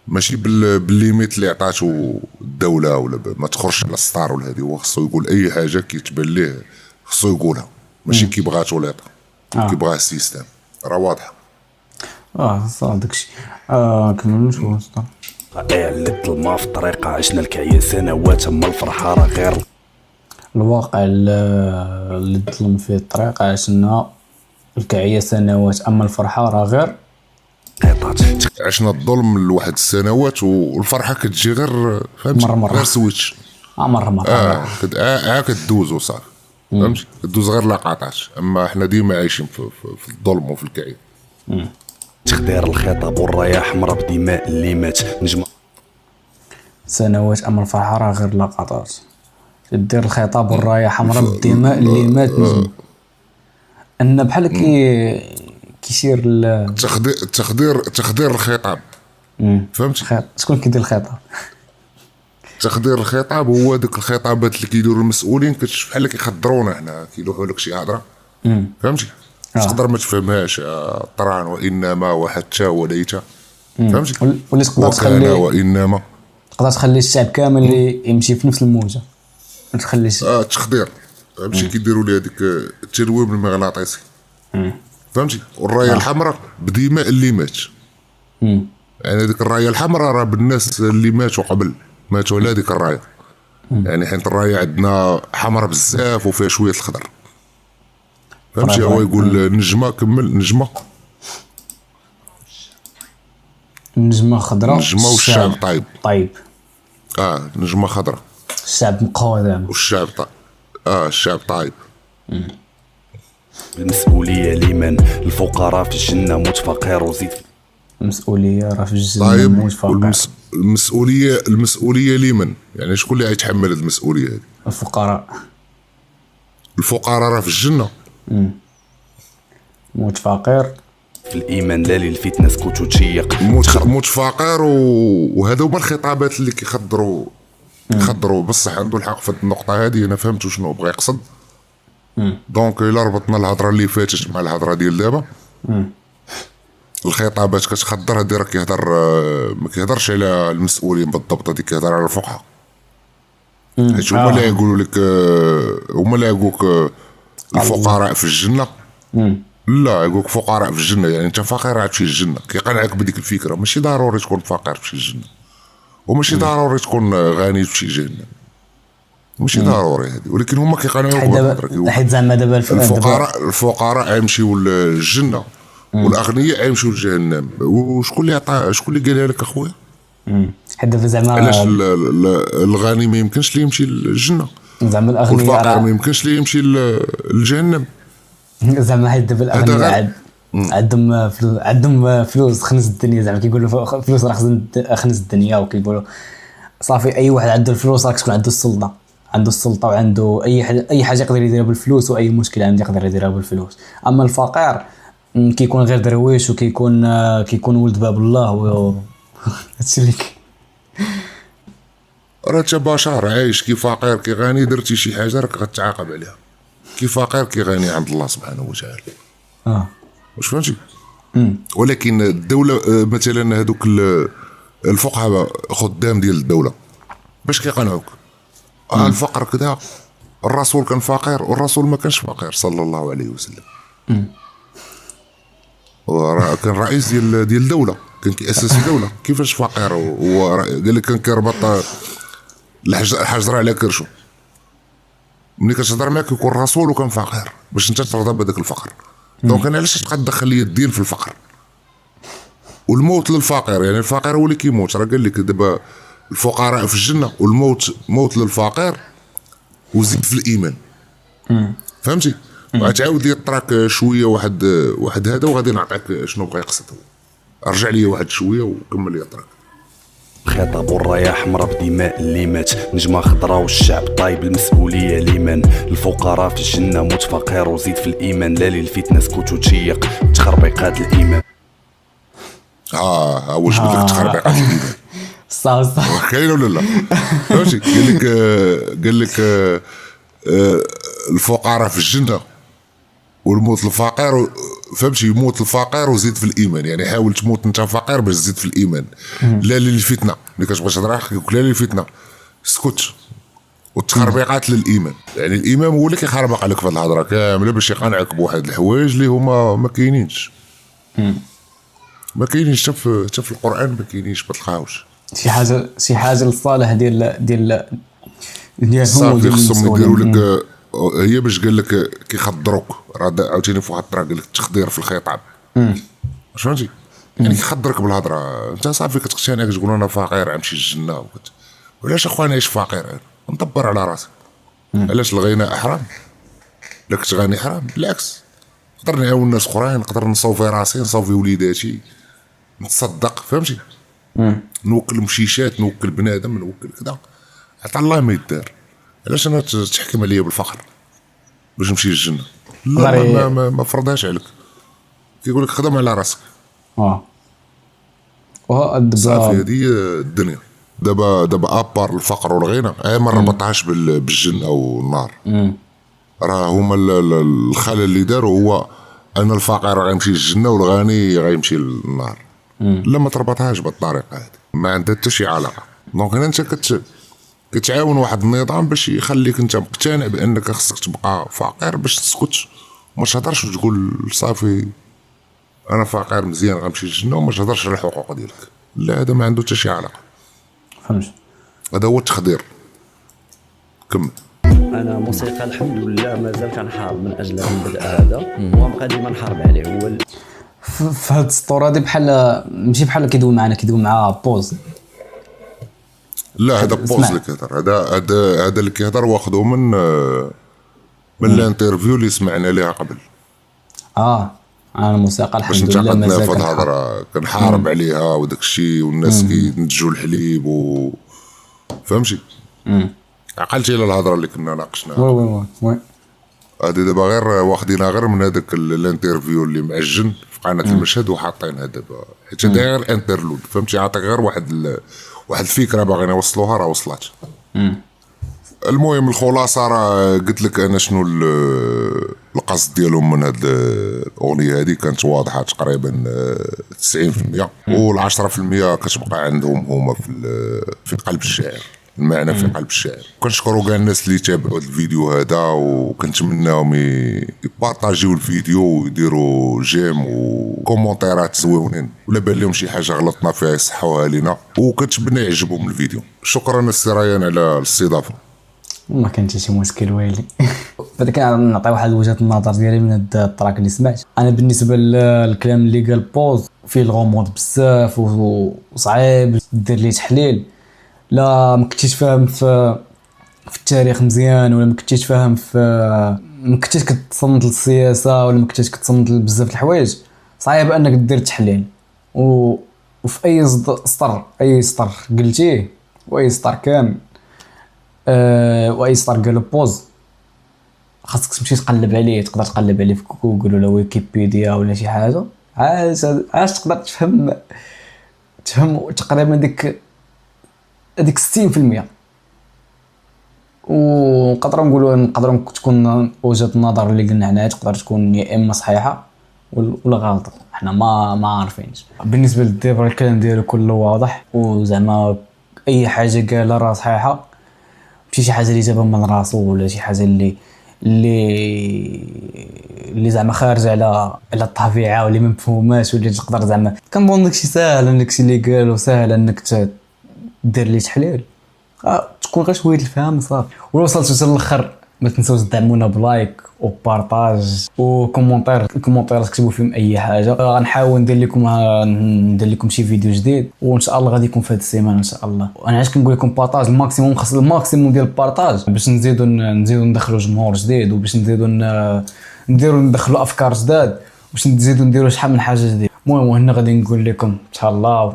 ماشي بالليميت اللي عطاتو الدوله ولا ما تخرجش على السطار ولا هذه. هو خصو يقول اي حاجه كيتبان ليه خصو يقولها، ماشي كي بغات وليطه كي بغاه السيستم. راه واضحه. صح داكشي. كملوا شو للظلمة في الطريقة عشنا الكعية سنوات، أما الفرحة راه غير الواقع اللي ظلم فيه الطريق عشنا الكعية سنوات، اما الفرحة راه غير قطعت. عشنا الظلم لواحد السنوات والفرحه كتجي غير فهمتي مرة. غير سويتش. مرة كدوز وصافي فهمتي، كدوز غير لقطات. اما احنا ديما عايشين في الظلم وفي الكعية. تخدير الخطاب والراية حمرا بدماء اللي مات نجمة سنوات، اما الفرحة راه غير لقطات. دير الخطاب والراية حمراء بالدماء اللي مات نجم. ان بحال كيسير تخدير الخطاب فهمتي. شكون كيدير الخطاب؟ تخدير الخطاب هو ديك الخطابات اللي كيديروا المسؤولين، كتشوف بحال كيخدرونا حنا، كيلوحوا لك شي هضره فهمتي، تقدر ما تفهمهاش طران وانما وحتى وليت فهمتي، واللي تقدر وكان تخلي وانما تقدر تخلي الشعب كامل اللي يمشي في نفس الموجه، ما تخليش تخدير فهمتي. كيديروا لي هذيك التنويم المغناطيسي فهمتي. والرايه الحمراء بدماء اللي مات. يعني هذيك الرايه الحمراء راه بالناس اللي ماتوا قبل، ماتوا على هذيك الرايه. يعني حيت الرايه عندنا حمراء بزاف وفيها شويه الخضر فهمتي. هو يقول نجمه، كمل نجمه خضراء، نجمه والشعب طيب. نجمه خضراء، الشعب مقهور زعما، والشعب طيب. الشعب طيب. المسؤولية لمن؟ الفقراء في الجنة موت فقير وزيد. المسؤولية راه في الجنة طيب. موت فقير. المسؤولية لمن؟ يعني شكون اللي غيتحمل هذه المسؤولية هذه؟ الفقراء راه في الجنة موت فقير في الإيمان لا للفتنة سكوت وتشيق. موت فقير وهذا هما الخطابات اللي كيخضروا بصح عنده الحق في النقطة هذه. أنا فهمت شنو بغى يقصد. دونك إلا ربطنا الهضرة اللي فاتت مع الهضرة ديال دابا، الخطابات كتخضر. هادي راه كيهضر، ما كيهضرش على المسؤولين بالضبط، هادي كيهضر على الفقهاء. حيت هما اللي يقولوا لك، هما اللي يقولك الفقراء في الجنة. لا، يقولك فقراء في الجنة، يعني انت فقير غتمشي للجنة. كيقنعك بديك الفكرة. ماشي ضروري تكون فقير تمشي للجنة، وماشي ضروري تكون غني تمشي لجهنم، ماشي ضروري هذه. ولكن هما كيقنعوك حيت زعما دابا الفقراء غيمشيو للجنة والاغنياء غيمشيو لجهنم. وشكون اللي عطى، شكون اللي قالها لك اخويا؟ حيت دابا زعما علاش الغني ما يمكنش ليه يمشي للجنة، زعما الاغنياء والفقير ما يمكنش ليه يمشي للجهنم؟ زعما حيت دابا الاغنياء عندهم فلوس خنز الدنيا. زعما كيقولوا فلوس راه خنز الدنيا، وكيقولوا صافي اي واحد عنده الفلوس راه كتكون عنده السلطه وعنده اي حاجه يقدر يديرها بالفلوس، واي مشكله عنده يقدر يديرها بالفلوس. اما الفقير كيكون غير درويش، وكيكون ولد باب الله هادشي اللي راه انت بشر عايش. كي فقير كي غني درتي شي حاجه راك غتعاقب عليها. كي فقير كي غني عند الله سبحانه وتعالى. واش فهمتي؟ ولكن الدوله مثلا هذوك الفقهاء خدام ديال الدوله باش كيقنعوك الفقر كذا. الرسول كان فقير والرسول ما كانش فقير صلى الله عليه وسلم. كان رئيس ديال الدوله، كان كيأسس دوله. كيفاش فقير؟ هو قال لك كان كيربط الحجر على كرشو. ملي كتهضر معاك يكون الرسول وكان فقير باش انت ترضى بهذاك الفقر. دونك انا علاش تبقى تدخل لي الدين في الفقر والموت للفقير؟ يعني الفقير هو اللي كيموت. راه قال لك دابا الفقراء في الجنه، والموت موت للفقير وزيد في الايمان. فهمتي؟ غتعاود لي الطراك شويه واحد هذا، وغادي نعطيك شنو بغى يقصد. ارجع لي واحد شويه وكمل لي الطراك. خطاب والراية حمرا بدماء اللي مات نجمة خضراء والشعب طيب. المسؤولية لمن؟ الفقراء في الجنة موت فقير وزيد في الإيمان لا للفتنة سكوت وتشيق. تخربيقات الإيمان واش بدك تخربيقات الإيمان؟ صح كاين ولا لا؟ فهمتي؟ قال لك الفقراء في الجنة والموت الفقير. فهمتي؟ يموت الفقير وزيد في الايمان. يعني حاول تموت انت فقير باش تزيد في الايمان. لا للفتنه، ملي كتبغي تهضر لا للفتنه اسكت. والتخربيقات للايمان، يعني الايمان هو اللي كيخربق عليك في هذه الهضره كامله باش يقنعك بواحد الحوايج اللي هما ما كاينينش. ما كاينينش حتى في القران، ما كاينينش، ما تلقاوش. شي حاجه للصالح ديالهم صافي وديال خصهم المسؤولين. يديروا لك هي باش قال لك كيخضروك راه عاوتاني في واحد الطريقه قال لك التخدير في الخطاب فهمتي يعني كيخضرك بالهضره انت صافي كتقتنع كتقول انا فقير غنمشي للجنه وعلاش اخويا نعيش فقير ندبر على راسي علاش الغناء حرام لا كنت غني حرام بالعكس نقدر نعاون ناس اخرين نقدر نصوفي راسي نصوفي وليداتي نتصدق فهمتي نوكل مشيشات نوكل بنادم نوكل كذا عطا الله ما يدار علاش انا تحكم عليا بالفقر باش نمشي للجنه لا ما فرضهاش عليك كيقول لك خدم على راسك صافي هذه الدنيا دابا ابار الفقر والغنى ما ربطهاش بالجنه او النار راه هما الخلل اللي داروا هو ان الفقير غيمشي للجنه والغني غيمشي للنار لا ما تربطهاش بالطريقه هذه ما عندها حتى شي علاقه دونك هنا انت كتعاون واحد النظام باش يخليك انت مقتنع بانك خصك تبقى فقير باش تسكت وما تهضرش وتقول صافي انا فقير مزيان غنمشي للجنه وما تهضرش على الحقوق ديالك لا هذا ما عنده حتى شي علاقه فهمت هذا هو التخدير كمل انا موسيقى الحمد لله مازال كنحارب من اجل هذا البدء هذا وغنبقى ديما نحارب عليه هو في هاد السطور هادي بحال ماشي بحال كيدوي مع بوز لا هذا بوز اللي كيهضر هذا اللي كيهضر واخذه من الانترفيو اللي سمعنا ليها قبل انا الموسيقى باش الحمد لله انتقدنا مازال في الهضره كنحارب عليها وداك الشيء والناس كينتجوا الحليب فهمتي عقلتي على الهضره اللي كنا ناقشناها وي هادي دابا غير واخدينها غير من هذاك الانترفيو اللي معجن في قناه المشهد وحاطينها دابا حيت هذا غير انترلود فهمتي عطاك غير واحد الفكره باغيين يوصلوها راه وصلات المهم الخلاصه راه قلت لك انا شنو القصد ديالهم من هاد الاغنيه هذه كانت واضحه تقريبا 90% وال10% كتبقى عندهم هما في قلب الشعر المعنى في قلب الشعر. كنشكروا كاع الناس اللي تابعوا الفيديو هذا وكنتمناهم يبارطاجيو الفيديو ويديروا جيم وكومونتيرات زويونين ولا بان لهم شي حاجه غلطنا فيها يصحوها لينا وكنتمنى يعجبهم الفيديو. شكرا السي ريان على الاستضافه. ما كان حتى شي مشكل ويلي. بعد كنعطي واحد وجهه النظر ديالي من هاد التراك اللي سمعت. انا بالنسبه للكلام اللي قال بوز فيه الغموض بزاف وصعيب دير ليه تحليل. لا ما كنتيش فاهم في التاريخ مزيان ولا ما كنتيش فاهم ما كنتيش كتصنت للسياسه ولا ما كنتيش كتصنت بزاف الحوايج صعيب انك دير تحليل وفي اي سطر قلتيه واي سطر كان واي سطر قالو بوز خاصك تمشي تقلب عليه. تقدر تقلب عليه في جوجل ولا ويكيبيديا ولا شي حاجه عاش تقدر تفهم تقريبا ديك 60%. ونقدروا تكون وجهه النظر اللي قلنا حنايا تقدر تكون يا اما صحيحه ولا غلطه حنا ما عارفينش. بالنسبه للديبر الكلام ديالو كله واضح وزعما اي حاجه قالها راه صحيحه ماشي شي حاجه اللي جابها من راسو ولا شي حاجه اللي زعما خارجه على الطبيعه واللي ما مفهوماش واللي تقدر زعما كنظن داكشي ساهل داكشي اللي قالو ساهل انك دير لي تحليل تكون غير شويه الفهم صافي. ولا وصلتوا حتى الاخر ما تنساوش تدعمونا بلايك وبارطاج وكومونتير تكتبوا فيهم اي حاجه. غنحاول ندير لكم شي فيديو جديد وان شاء الله غادي يكون في هذه السيمانه ان شاء الله. وانا علاش كنقول لكم بارطاج الماكسيموم خاص الماكسيموم ديال البارطاج باش نزيدوا ندخلوا جمهور جديد وباش ندخلوا افكار جداد باش نزيدوا نديروا شحال من حاجه جديده. المهم هنا غادي نقول لكم تهلاو.